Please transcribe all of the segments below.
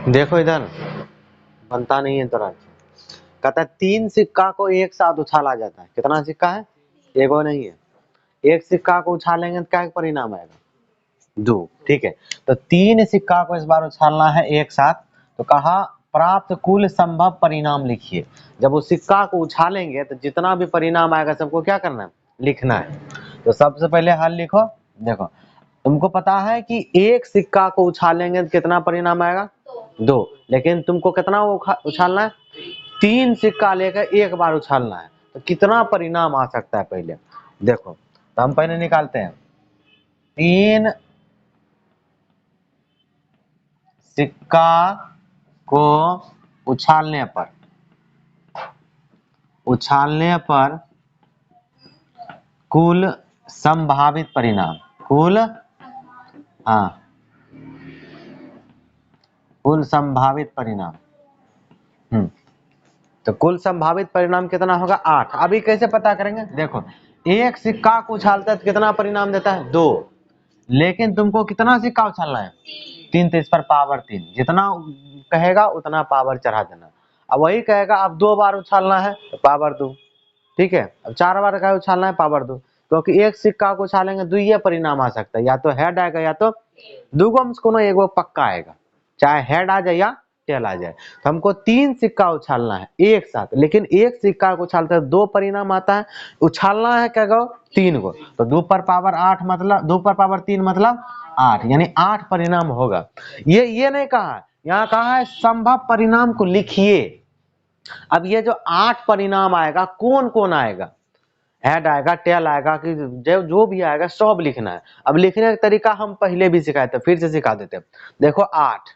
देखो इधर बनता नहीं है तो कहता है 3 सिक्का को एक साथ उछाला जाता है। कितना सिक्का है? एगो नहीं है। एक सिक्का को उछालेंगे तो क्या परिणाम आएगा? 2। ठीक है, तो 3 सिक्का को इस बार उछालना है एक साथ, तो कहा प्राप्त कुल संभव परिणाम लिखिए। जब उस सिक्का को उछालेंगे तो जितना भी परिणाम आएगा सबको क्या करना है? लिखना है। तो सबसे पहले हल लिखो। देखो तुमको पता है कि एक सिक्का को उछालेंगे तो कितना परिणाम आएगा? 2। लेकिन तुमको कितना उछालना है? 3 सिक्का लेकर एक बार उछालना है, तो कितना परिणाम आ सकता है पहले देखो। तो हम पहले निकालते हैं 3 सिक्का को उछालने पर कुल संभावित परिणाम, कुल संभावित परिणाम। तो कुल संभावित परिणाम कितना होगा? 8। अभी कैसे पता करेंगे? देखो एक सिक्का को उछालता है तो कितना परिणाम देता है? 2। लेकिन तुमको कितना सिक्का उछालना है? 3, तो इस पर पावर 3, जितना कहेगा उतना पावर चढ़ा देना। अब वही कहेगा अब 2 बार उछालना है तो पावर 2। ठीक है, अब 4 बार का उछालना है, पावर 2। क्योंकि एक सिक्का को उछालेंगे 2 ये परिणाम आ सकता है, या तो हेड आएगा या तो दूगो में से कोनो एगो पक्का आएगा, चाहे हेड आ जाए या टेल आ जाए। तो हमको 3 सिक्का उछालना है एक साथ, लेकिन एक सिक्का को उछालते हैं 2 परिणाम आता है। उछालना है क्या गो? 3 गो, तो 2 पर पावर 8 मतलब 2 पर पावर 3 मतलब 8, यानी 8 परिणाम होगा। ये नहीं कहा, यहाँ कहा है संभव परिणाम को लिखिए। अब ये जो 8 परिणाम आएगा कौन कौन आएगा? हेड आएगा, टेल आएगा, कि जो भी आएगा सब लिखना है। अब लिखने का तरीका हम पहले भी सिखाए थे, फिर से सिखा देते हैं। देखो 8,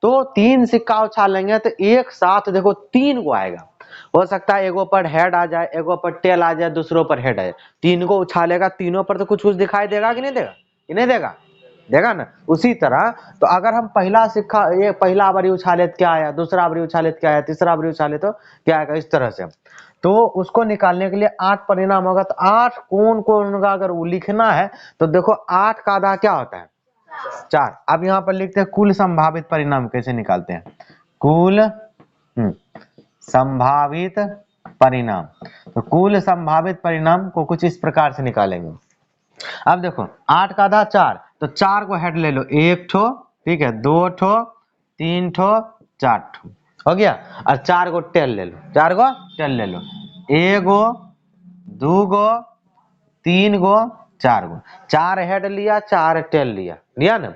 तो 3 सिक्का उछालेंगे तो एक साथ देखो 3 को आएगा। हो सकता है एगो पर हेड आ जाए, एगो पर टेल आ जाए, दूसरों पर हेड आए। 3 को उछालेगा, तीनों पर तो कुछ कुछ दिखाई देगा कि नहीं देगा? कि नहीं देगा? देगा ना। उसी तरह तो अगर हम पहला सिक्का ये पहला बारी उछाले तो क्या आया, दूसरा बारी उछाले तो क्या आया, तीसरा बारी उछाले तो क्या आएगा, इस तरह से। तो उसको निकालने के लिए 8 परिणाम होगा, तो 8 कौन कौन का अगर वो लिखना है तो देखो 8 का आधा क्या होता है? 4। अब यहाँ पर लिखते हैं कुल संभावित परिणाम कैसे निकालते हैं। कुल संभावित परिणाम, तो कुल संभावित परिणाम को कुछ इस प्रकार से निकालेंगे। अब देखो 8 का आधा 4, तो 4 को हेड ले लो, 1 ठो, ठीक है, 2 ठो, 3 ठो, 4 ठो, हो गया। और 4 को टेल ले लो, 4 को टेल ले लो, 1 गो, 2 गो, 3 गो, 4 गो। 4 हेड लिया, 4 टेल लिया ना।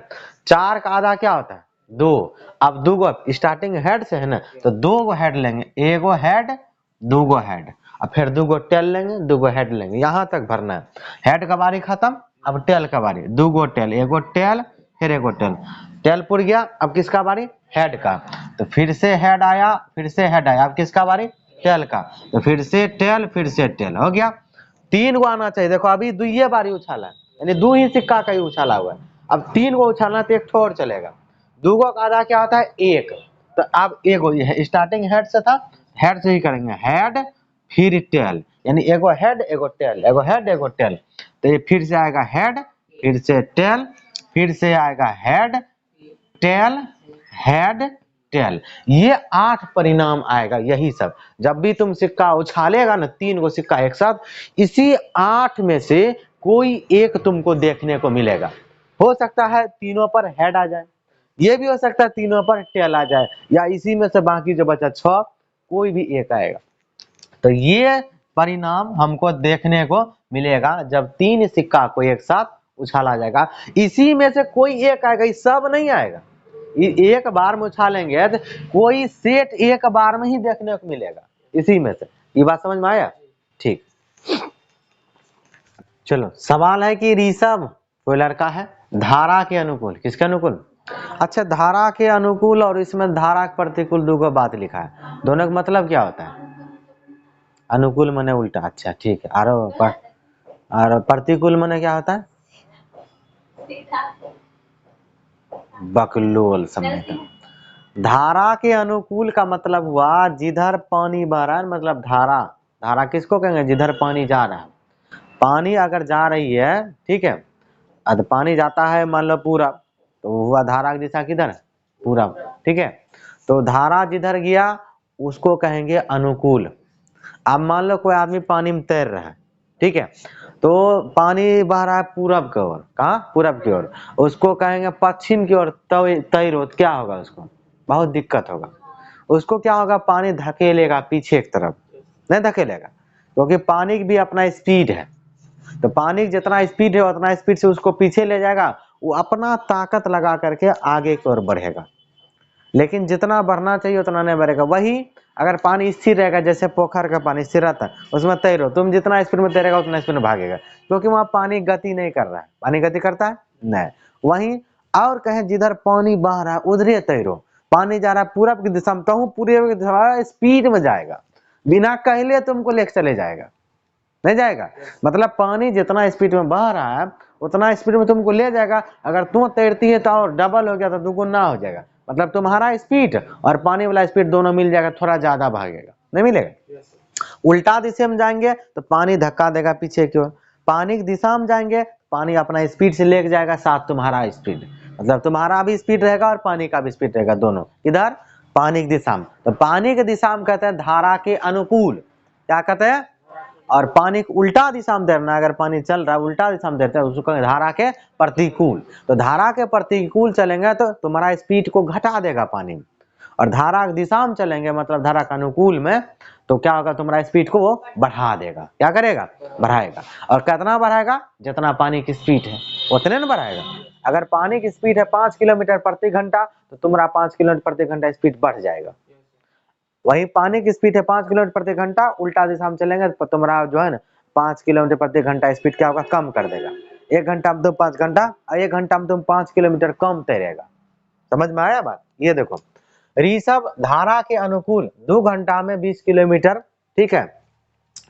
4 का आधा क्या होता है? 2। अब 2 गो स्टार्टिंग हेड से है ना, तो 2 गो हेड लेंगे, 1 गो हेड, 2 गो हेड, और फिर 2 गो टेल लेंगे, 2 गो हेड लेंगे, यहां तक भरना है। हेड का बारी खत्म, अब टेल का बारी, 2 गो टेल, 1 गो टेल, फिर 1 गो टेल, टेल पुर गया। अब किसका बारी? हेड का। तो फिर से हेड आया, फिर से हेड आया, अब किसका बारी? टेल का। तो फिर से टेल, फिर से टेल, हो गया। 3 गो आना चाहिए। देखो अभी 2 ये बारी उछाला है, यानी 2 ही सिक्का का ही उछाला हुआ है। अब 3 गो उछालना तो 1 ठो और चलेगा। 2 गो का आधा क्या होता है? 1। तो अब 1 गो स्टार्टिंग हेड से था, हेड से ही करेंगे, हेड फिर टेल, यानी एगो हेड एगो टेल, एगो हेड एगो टेल। तो ये फिर से आएगा हेड, फिर से टेल, फिर से आएगा हेड, टेल, हेड, टेल। ये 8 परिणाम आएगा। यही सब जब भी तुम सिक्का उछालेगा ना, 3 गो सिक्का एक साथ, इसी 8 में से कोई एक तुमको देखने को मिलेगा। हो सकता है तीनों पर हेड आ जाए, ये भी हो सकता है तीनों पर टेल आ जाए, या इसी में से बाकी जो बचा 6 कोई भी एक आएगा। तो ये परिणाम हमको देखने को मिलेगा जब 3 सिक्का को एक साथ उछाला जाएगा। इसी में से कोई एक आएगा, ये सब नहीं आएगा। एक बार में उछालेंगे तो कोई सेट एक बार में ही देखने को मिलेगा इसी में से। ये बात समझ में आया? ठीक, चलो सवाल है कि ऋषभ कोई लड़का है, धारा के अनुकूल, किसके अनुकूल? अच्छा, धारा के अनुकूल और इसमें धारा के प्रतिकूल दो बात लिखा है, दोनों का मतलब क्या होता है? अनुकूल मने उल्टा, अच्छा ठीक है। और प्रतिकूल मने क्या होता है? बकलोल समझे। धारा के अनुकूल का मतलब हुआ जिधर पानी बह रहा है, मतलब धारा। धारा किसको कहेंगे? जिधर पानी जा रहा है। पानी अगर जा रही है, ठीक है, पानी जाता है मान लो पूरा, तो हुआ धारा की दिशा किधर है? पूरब, ठीक है। तो धारा जिधर गया उसको कहेंगे अनुकूल। अब मान लो कोई आदमी पानी में तैर रहा है, ठीक है, तो पानी बह रहा है पूरब की ओर, कहाँ, पूरब की ओर, उसको कहेंगे पश्चिम की ओर तैरो, क्या होगा उसको, बहुत दिक्कत होगा। उसको क्या होगा, पानी धकेलेगा पीछे की तरफ, नहीं धकेलेगा, क्योंकि पानी की भी अपना स्पीड है। तो पानी जितना स्पीड है उतना स्पीड से उसको पीछे ले जाएगा, वो अपना ताकत लगा करके आगे की ओर बढ़ेगा। लेकिन जितना बढ़ना चाहिए उतना नहीं बढ़ेगा। वही अगर पानी स्थिर रहेगा, जैसे पोखर का पानी स्थिर रहता है, उसमें तैरो, तुम जितना स्पीड में तैरेगा उतना स्पीड में भागेगा, क्योंकि वहां पानी गति नहीं कर रहा है। पानी गति करता है नहीं। वहीं और कहें जिधर पानी बह रहा है उधर तैरो, पानी जा रहा है पूरब की दिशा में, तो पूरे स्पीड में जाएगा, बिना कहले तुमको लेकर चले जाएगा, नहीं जाएगा। मतलब पानी जितना स्पीड में बह रहा है उतना स्पीड में तुमको ले जाएगा। अगर तुम तैरती है तो और डबल हो गया तो दुगुना हो जाएगा। मतलब तुम्हारा स्पीड और पानी वाला स्पीड दोनों मिल जाएगा, थोड़ा ज्यादा भागेगा, नहीं मिलेगा। उल्टा दिशा में जाएंगे तो पानी धक्का देगा पीछे की ओर, पानी की दिशा में जाएंगे पानी अपना स्पीड से लेके जाएगा साथ तुम्हारा स्पीड, मतलब तुम्हारा भी स्पीड रहेगा और पानी का भी स्पीड रहेगा, दोनों इधर पानी की दिशा में। तो पानी की दिशा में कहते हैं धारा के अनुकूल, क्या कहते हैं, और पानी को उल्टा दिशा में तैरना, अगर पानी चल रहा है उल्टा दिशा में तैरते हैं उसको धारा के प्रतिकूल। तो धारा के प्रतिकूल चलेंगे तो तुम्हारा स्पीड को घटा देगा पानी, और धारा की दिशा में चलेंगे मतलब धारा के अनुकूल में, तो क्या होगा, तुम्हारा स्पीड को वो बढ़ा देगा। क्या करेगा, बढ़ाएगा। और कितना बढ़ाएगा, जितना पानी की स्पीड है उतने ना बढ़ाएगा। अगर पानी की स्पीड है 5 किलोमीटर प्रति घंटा तो तुम्हारा 5 किलोमीटर प्रति घंटा स्पीड बढ़ जाएगा। वही पानी की स्पीड है 5 किलोमीटर प्रति घंटा, उल्टा दिशा में चलेंगे तो तुम्हारा जो है ना 5 किलोमीटर प्रति घंटा स्पीड क्या होगा, कम कर देगा। 1 घंटा में तुम 5 घंटा और 1 घंटा में तुम 5 किलोमीटर कम तैरेगा। समझ में आया बात। ये देखो ऋषभ धारा के अनुकूल 2 घंटा में 20 किलोमीटर, ठीक है,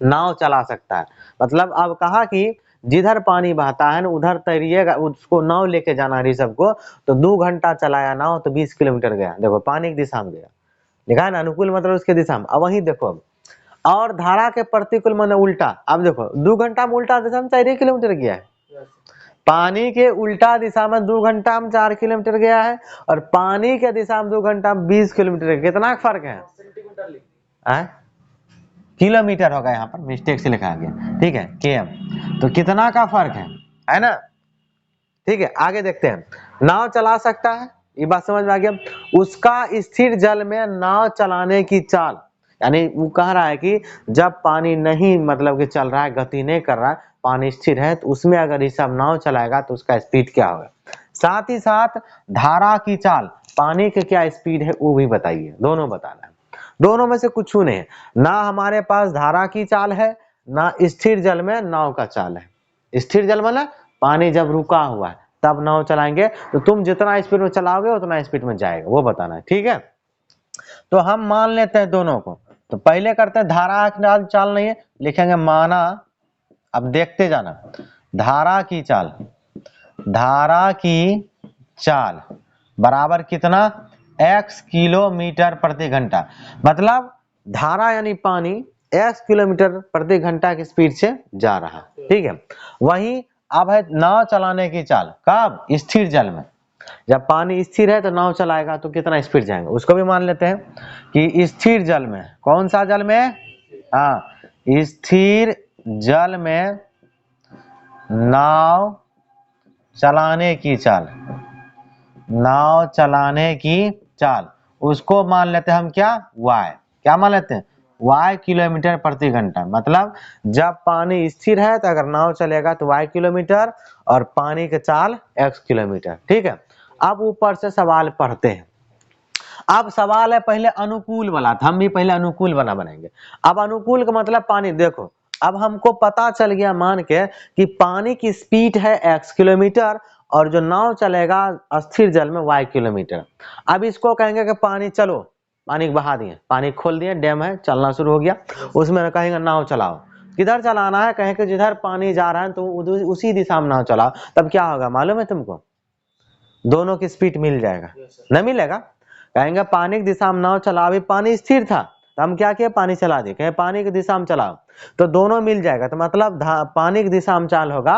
नाव चला सकता है। मतलब अब कहा कि जिधर पानी बहता है ना उधर तैरिएगा, उसको नाव लेके जाना ऋषभ को, तो 2 घंटा चलाया नाव तो 20 किलोमीटर गया। देखो पानी की दिशा में गया, लिखा है ना अनुकूल मतलब उसके दिशा में। अब वही देखो अब, और धारा के प्रतिकूल मतलब उल्टा। अब देखो 2 घंटा में उल्टा दिशा में 4 किलोमीटर गया है, पानी के उल्टा दिशा में 2 घंटा में 4 किलोमीटर गया है, और पानी के दिशा में 2 घंटा में 20 किलोमीटर। कितना फर्क है, किलोमीटर होगा, यहाँ पर मिस्टेक से लिखा गया, ठीक है, केएम। तो कितना का फर्क है ना। ठीक है, आगे देखते हैं। नाव चला सकता है, ये बात समझ में आ गया। उसका स्थिर जल में नाव चलाने की चाल, यानी वो कह रहा है कि जब पानी नहीं मतलब कि चल रहा है, गति नहीं कर रहा है, पानी स्थिर है, तो उसमें अगर ऋषभ नाव चलाएगा तो उसका स्पीड क्या होगा। साथ ही साथ धारा की चाल, पानी के क्या स्पीड है वो भी बताइए, दोनों बताना है। दोनों में से कुछ नहीं है, ना हमारे पास धारा की चाल है ना स्थिर जल में नाव का चाल है। स्थिर जल मतलब पानी जब रुका हुआ है तब नाव चलाएंगे, तो तुम जितना स्पीड में चलाओगे उतना स्पीड में जाएगा, वो बताना है, ठीक है। तो हम मान लेते हैं दोनों को। तो पहले करते हैं धारा की चाल नहीं है, लिखेंगे माना। अब देखते जाना, धारा की चाल, धारा की चाल बराबर कितना, x किलोमीटर प्रति घंटा। मतलब धारा यानी पानी x किलोमीटर प्रति घंटा की स्पीड से जा रहा है, ठीक है। वहीं अब है नाव चलाने की चाल, कब, स्थिर जल में। जब पानी स्थिर है तो नाव चलाएगा तो कितना स्पीड जाएगा, उसको भी मान लेते हैं कि स्थिर जल में, कौन सा जल में, हाँ, स्थिर जल में नाव चलाने की चाल, नाव चलाने की चाल, उसको मान लेते हैं हम क्या, y, क्या मान लेते हैं, y किलोमीटर प्रति घंटा। मतलब जब पानी स्थिर है तो अगर नाव चलेगा तो y किलोमीटर, और पानी की चाल x किलोमीटर, ठीक है। अब ऊपर से सवाल पढ़ते हैं। अब सवाल है पहले अनुकूल वाला, हम भी पहले अनुकूल वाला बनाएंगे। अब अनुकूल का मतलब पानी, देखो अब हमको पता चल गया मान के कि पानी की स्पीड है x किलोमीटर, और जो नाव चलेगा स्थिर जल में y किलोमीटर। अब इसको कहेंगे कि पानी चलो, पानी बहा दिए, पानी खोल दिए, डैम है, चलना शुरू हो गया, उसमें कहेंगे नाव चलाओ। किधर चलाना है, कहेंगे जिधर पानी जा रहा है तो उसी दिशा में नाव चलाओ। तब क्या होगा मालूम है तुमको, दोनों की स्पीड मिल जाएगा, नहीं मिलेगा। कहेंगे पानी की दिशा में नाव चला, अभी पानी स्थिर था, तो हम क्या किए, पानी चला दिए, कहे पानी की दिशा में चलाओ, तो दोनों मिल जाएगा। तो मतलब पानी की दिशा में चाल होगा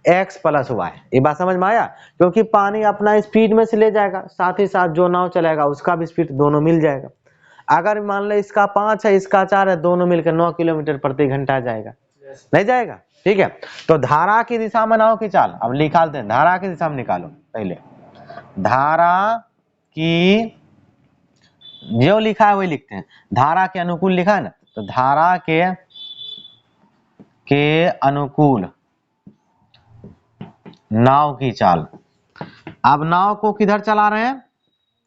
x प्लस वाई। ये बात समझ में आया? क्योंकि पानी अपना स्पीड में से ले जाएगा, साथ ही साथ जो नाव चलेगा उसका भी स्पीड, दोनों मिल जाएगा। अगर मान लो इसका 5 है इसका 4 है, दोनों मिलकर 9 किलोमीटर प्रति घंटा जाएगा, नहीं जाएगा? ठीक है, तो धारा की दिशा में नाव की चाल अब निकालते हैं। धारा की दिशा में निकालो पहले, धारा की जो लिखा है वही लिखते हैं। धारा के अनुकूल लिखा है ना, तो धारा के अनुकूल नाव की चाल। अब नाव को किधर चला रहे हैं,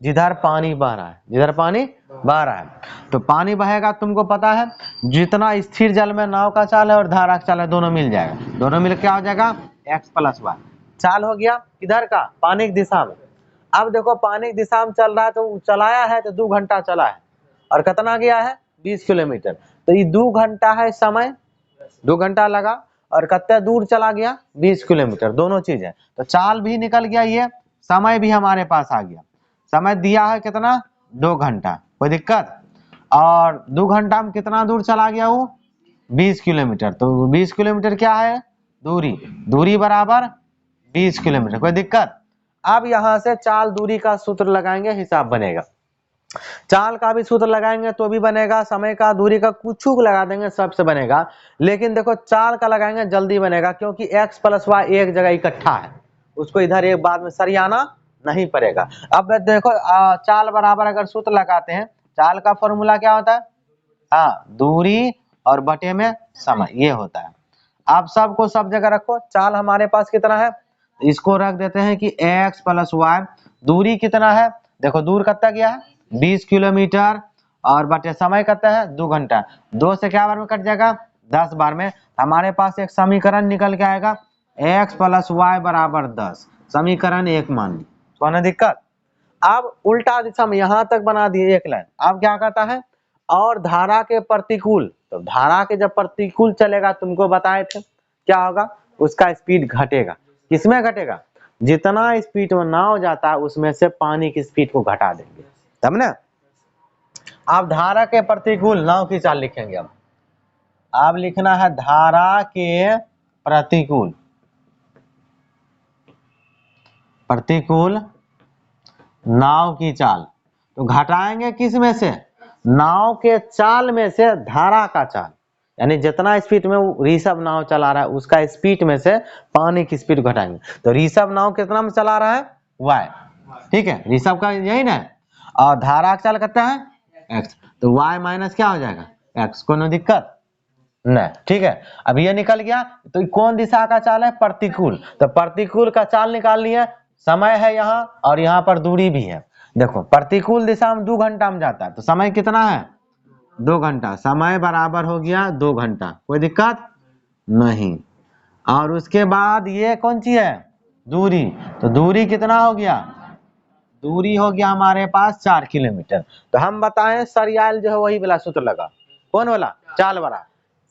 जिधर पानी बह रहा है, जिधर पानी बह रहा है। तो पानी बहेगा, तुमको पता है जितना स्थिर जल में नाव का चाल है और धारा का चाल है, दोनों मिल जाएगा, दोनों मिल क्या हो जाएगा, x प्लस वाई। चाल हो गया किधर का, पानी की दिशा में। अब देखो पानी की दिशा में चल रहा है, तो चलाया है तो 2 घंटा चला है, और कितना गया है, 20 किलोमीटर। तो ये 2 घंटा है समय, 2 घंटा लगा, और कितना दूर चला गया, 20 किलोमीटर, दोनों चीज है। तो चाल भी निकल गया, ये समय भी हमारे पास आ गया। समय दिया है कितना, 2 घंटा, कोई दिक्कत? और 2 घंटा में कितना दूर चला गया वो, 20 किलोमीटर। तो 20 किलोमीटर क्या है, दूरी, दूरी बराबर 20 किलोमीटर, कोई दिक्कत? अब यहां से चाल दूरी का सूत्र लगाएंगे, हिसाब बनेगा। चाल का भी सूत्र लगाएंगे तो भी बनेगा, समय का दूरी का कुछ लगा देंगे सबसे बनेगा। लेकिन देखो चाल का लगाएंगे जल्दी बनेगा, क्योंकि x प्लस वाई एक जगह इकट्ठा है, उसको इधर एक बाद में सरियाना नहीं पड़ेगा। अब देखो चाल बराबर अगर सूत्र लगाते हैं, चाल का फॉर्मूला क्या होता है, हाँ, दूरी और बटे में समय, ये होता है। आप सबको सब जगह रखो। चाल हमारे पास कितना है, इसको रख देते हैं कि x प्लस वाई। दूरी कितना है, देखो दूर कितना गया है, 20 किलोमीटर, और बटे समय कितना है, 2 घंटा। 2 से क्या बार में कट जाएगा, 10 बार में। हमारे पास एक समीकरण निकल के आएगा, x प्लस वाई बराबर 10, समीकरण 1 मान ली, कोई दिक्कत? अब उल्टा दिशा में यहां तक बना दिए एक लाइन। अब क्या कहता है, और धारा के प्रतिकूल, तो धारा के जब प्रतिकूल चलेगा, तुमको बताए थे क्या होगा, उसका स्पीड घटेगा। किसमें घटेगा, जितना स्पीड में नाव जाता है उसमें से पानी की स्पीड को घटा देंगे, तब ना। अब धारा के प्रतिकूल नाव की चाल लिखेंगे। अब लिखना है धारा के प्रतिकूल, प्रतिकूल नाव की चाल। तो घटाएंगे किस में से, नाव के चाल में से धारा का चाल, यानी जितना स्पीड में ऋषभ नाव चला रहा है उसका स्पीड में से पानी की स्पीड घटाएंगे। तो ऋषभ नाव कितना में चला रहा है, y, ठीक है, ऋषभ का यही ना, और धारा का चाल कितना है, x। तो y माइनस क्या हो जाएगा, x, कोई दिक्कत नहीं, ठीक है। अब ये निकल गया, तो कौन दिशा का चाल है, प्रतिकूल। तो प्रतिकूल का चाल निकाल लिया, समय है यहाँ और यहाँ पर दूरी भी है। देखो प्रतिकूल दिशा में 2 घंटा में जाता है, तो समय कितना है, 2 घंटा, समय बराबर हो गया 2 घंटा, कोई दिक्कत नहीं। और उसके बाद ये कौन सी है, दूरी, तो दूरी कितना हो गया, दूरी हो गया हमारे पास 4 किलोमीटर। तो हम बताएं सरियाल जो है वही वाला सूत्र लगा, कौन वाला, चाल वाला।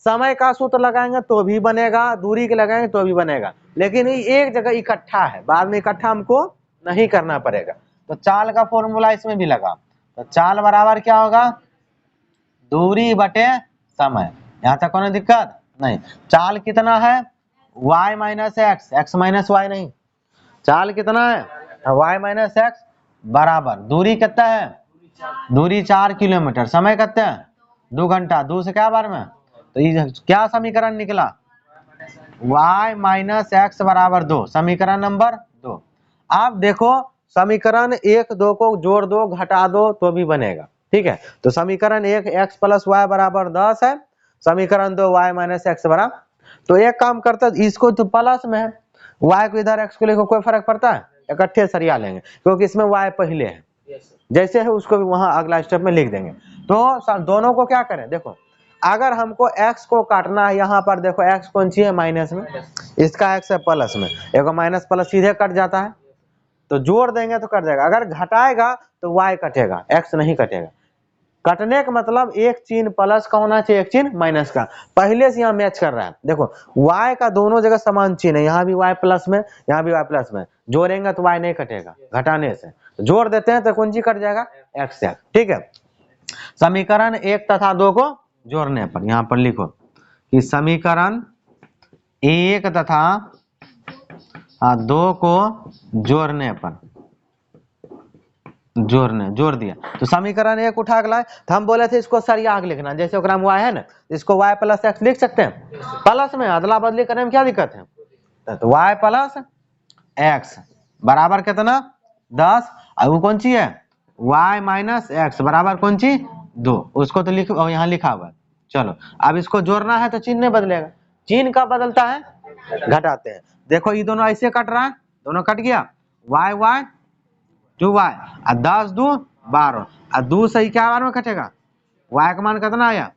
समय का सूत्र लगाएंगे तो भी बनेगा, दूरी के लगाएंगे तो भी बनेगा, लेकिन ये एक जगह इकट्ठा है, बाद में इकट्ठा हमको नहीं करना पड़ेगा। तो चाल का फॉर्मूला इसमें भी लगा, तो चाल बराबर क्या होगा, दूरी बटे समय। यहाँ तक कोई दिक्कत नहीं। चाल कितना है, y minus X, X minus Y नहीं, चाल कितना है, y माइनस एक्स बराबर दूरी कितना है, दूरी 4 किलोमीटर, समय कितना है, 2 घंटा, 2 से क्या बार में। तो ये क्या समीकरण निकला, y माइनस एक्स बराबर 2, समीकरण नंबर 2। आप देखो समीकरण 1 2 को जोड़ दो घटा दो तो भी बनेगा, ठीक है। तो समीकरण 1 x प्लस वाई बराबर 10 है, समीकरण 2 y माइनस एक्स बराबर। तो एक काम करता है, इसको तो प्लस में है, y को इधर x को लेकर कोई फर्क पड़ता है, इकट्ठे सरिया लेंगे, क्योंकि इसमें y पहले है, जैसे है उसको भी वहां अगला स्टेप में लिख देंगे। तो दोनों को क्या करें, देखो अगर हमको x को काटना है, यहाँ पर देखो x कौन सी है, माइनस में, इसका x है प्लस में, एक माइनस प्लस सीधे कट जाता है, तो जोड़ देंगे तो कट जाएगा। अगर घटाएगा तो y कटेगा, x नहीं कटेगा। कटने का मतलब एक चिन्ह प्लस का होना चाहिए, एक चिन्ह माइनस का, पहले से यहाँ मैच कर रहा है। देखो y का दोनों जगह समान चिन्ह है, यहाँ भी y प्लस में, यहाँ भी y प्लस में, जोड़ेंगे तो y नहीं कटेगा, घटाने से जोड़ देते हैं तो कौन सी कट जाएगा, x से, ठीक है। समीकरण 1 तथा 2 को जोड़ने पर, यहां पर लिखो कि समीकरण 1 तथा 2 को जोड़ने पर, जोड़ दिया तो समीकरण 1 उठा के लाए, तो हम बोले थे इसको सरिया के लिखना, जैसे ओकरा में y है ना, इसको y प्लस एक्स लिख सकते हैं, प्लस में अदला बदली करने में क्या दिक्कत है, तो y प्लस एक्स बराबर कितना 10, और वो कौन सी है y माइनस एक्स बराबर कौन सी 2, उसको तो लिख यहाँ लिखा हुआ है। चलो अब इसको जोड़ना है तो चिन्ह नहीं बदलेगा, चिन्ह कब बदलता है, घटाते हैं। देखो ये दोनों ऐसे कट रहा है, दोनों कट गया, y y 2y, 10 2 12, और 2 सही क्या बार में कटेगा, y का मान कितना आया,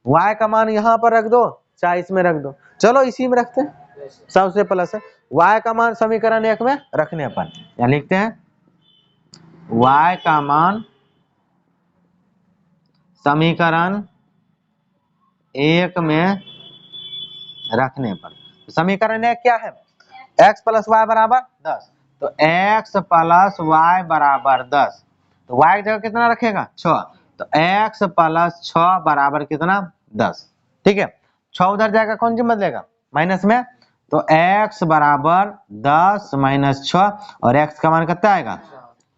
y का मान यहाँ पर रख दो चाहे इसमें रख दो, चलो इसी में रखते हैं, सबसे प्लस है y का मान समीकरण 1 में रखने पर, या लिखते हैं y का मान समीकरण 1 में रखने पर, समीकरण 1 क्या है, x प्लस वाई बराबर 10, तो x प्लस वाई बराबर 10, तो y की जगह कितना रखेगा 6, तो x प्लस 6 बराबर कितना 10, ठीक है। 6 उधर जाएगा कौन सी बदलेगा माइनस में, तो x बराबर 10 माइनस 6, और x का मान कितना आएगा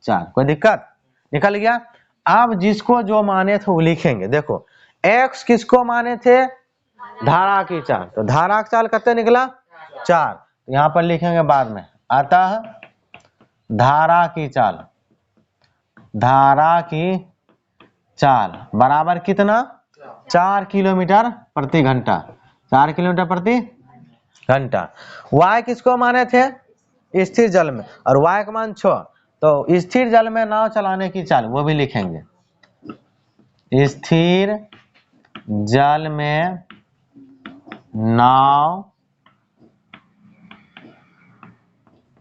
4, कोई दिक्कत, निकल गया। अब जिसको जो माने थे वो लिखेंगे, देखो x किसको माने थे, धारा की चाल, तो धारा की चाल कितने निकला 4, यहाँ पर लिखेंगे बाद में, अतः धारा की चाल, धारा की चाल बराबर कितना 4 किलोमीटर प्रति घंटा, 4 किलोमीटर प्रति घंटा। y किसको माने थे, स्थिर जल में, और y का मान 6, तो स्थिर जल में नाव चलाने की चाल वो भी लिखेंगे, स्थिर जल में नाव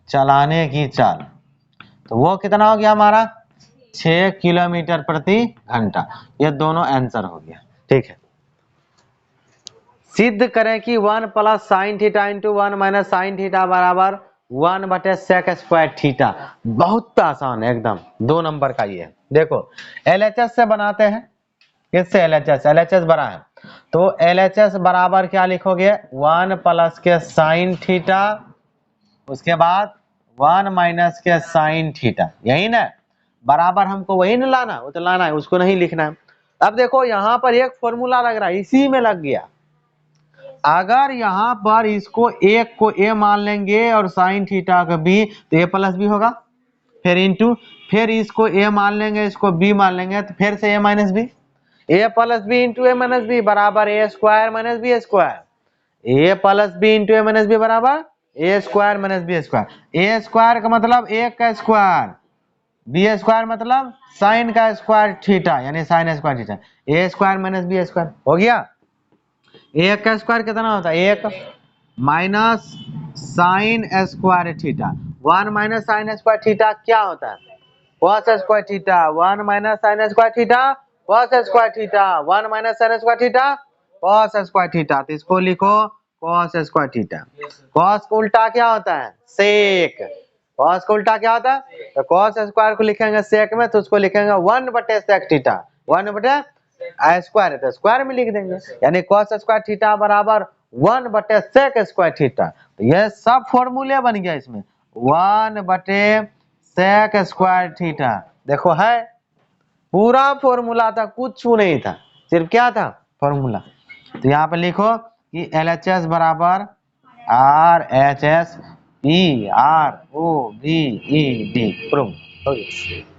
चलाने की चाल, तो वो कितना हो गया हमारा 6 किलोमीटर प्रति घंटा, ये दोनों आंसर हो गया, ठीक है। सिद्ध करें कि 1 plus sine theta into 1 minus sine theta बराबर 1 बटे सेक स्क्वायर थीटा, बहुत आसान है एकदम, 2 नंबर का ये है। देखो LHS से बनाते हैं, किससे LHS बना है, तो LHS बराबर क्या लिखोगे 1 प्लस के साइन थीटा, उसके बाद 1 माइनस के साइन थीटा, यही ना बराबर, हमको वही ना लाना, वो तो लाना है, उसको नहीं लिखना है। अब देखो यहाँ पर एक फॉर्मूला लग रहा है, इसी में लग गया, अगर यहाँ पर इसको एक को a मान लेंगे और साइन थीटा का b, तो a प्लस बी होगा, फिर इंटू, फिर इसको a मान लेंगे इसको b मान लेंगे, तो फिर से a minus B, a plus B into a minus B बराबर a square minus B square, a plus B into a minus B बराबर a square minus B square, a square का मतलब 1 का स्क्वायर, बी स्क्वायर मतलब sine का square theta, यानी sine square theta, a square minus B square हो गया। 1 का स्क्वायर कितना होता है 1 minus sine square theta, 1 minus sine square theta क्या होता है cos square theta, 1 minus sine square theta cos square theta, 1 minus sine square theta cos square theta, तो इसको लिखो कॉस स्क्वायर थीटा। कॉस का उल्टा क्या होता है सेक, कॉस का उल्टा क्या होता है, तो कॉस स्क्वायर को लिखेंगे सेक में, तो उसको लिखेंगे 1 बटे सेक थीटा, 1 बटे स्क्वायर है तो स्क्वायर में लिख देंगे, यानी कॉस स्क्वायर थीटा बराबर 1 बटे सेक स्क्वायर थीटा, तो यह सब फॉर्मूले बन गया इसमें, 1 बटे सेक स्क्वायर थीटा, देखो है पूरा फॉर्मूला था, कुछ नहीं था, सिर्फ क्या था फॉर्मूला। तो यहाँ पे लिखो कि LHS बराबर RHS PROVED, प्रूव हो गया।